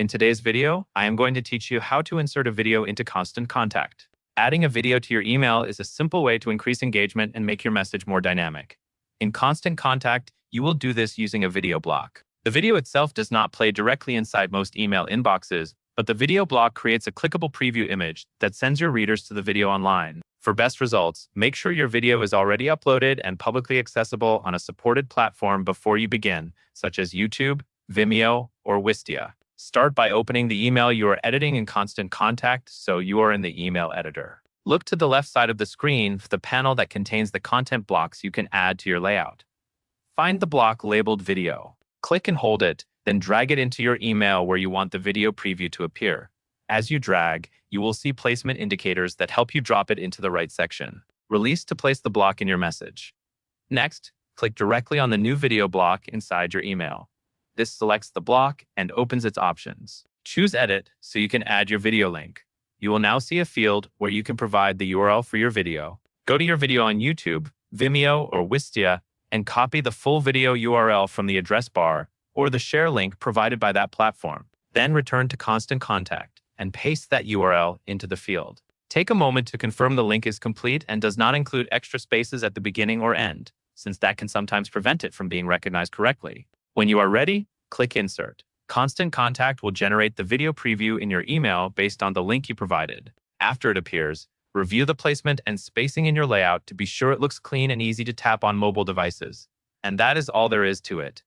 In today's video, I am going to teach you how to insert a video into Constant Contact. Adding a video to your email is a simple way to increase engagement and make your message more dynamic. In Constant Contact, you will do this using a video block. The video itself does not play directly inside most email inboxes, but the video block creates a clickable preview image that sends your readers to the video online. For best results, make sure your video is already uploaded and publicly accessible on a supported platform before you begin, such as YouTube, Vimeo, or Wistia. Start by opening the email you are editing in Constant Contact so you are in the email editor. Look to the left side of the screen for the panel that contains the content blocks you can add to your layout. Find the block labeled Video. Click and hold it, then drag it into your email where you want the video preview to appear. As you drag, you will see placement indicators that help you drop it into the right section. Release to place the block in your message. Next, click directly on the new video block inside your email. This selects the block and opens its options. Choose Edit so you can add your video link. You will now see a field where you can provide the URL for your video. Go to your video on YouTube, Vimeo, or Wistia and copy the full video URL from the address bar or the share link provided by that platform. Then return to Constant Contact and paste that URL into the field. Take a moment to confirm the link is complete and does not include extra spaces at the beginning or end, since that can sometimes prevent it from being recognized correctly. When you are ready, click Insert. Constant Contact will generate the video preview in your email based on the link you provided. After it appears, review the placement and spacing in your layout to be sure it looks clean and easy to tap on mobile devices. And that is all there is to it.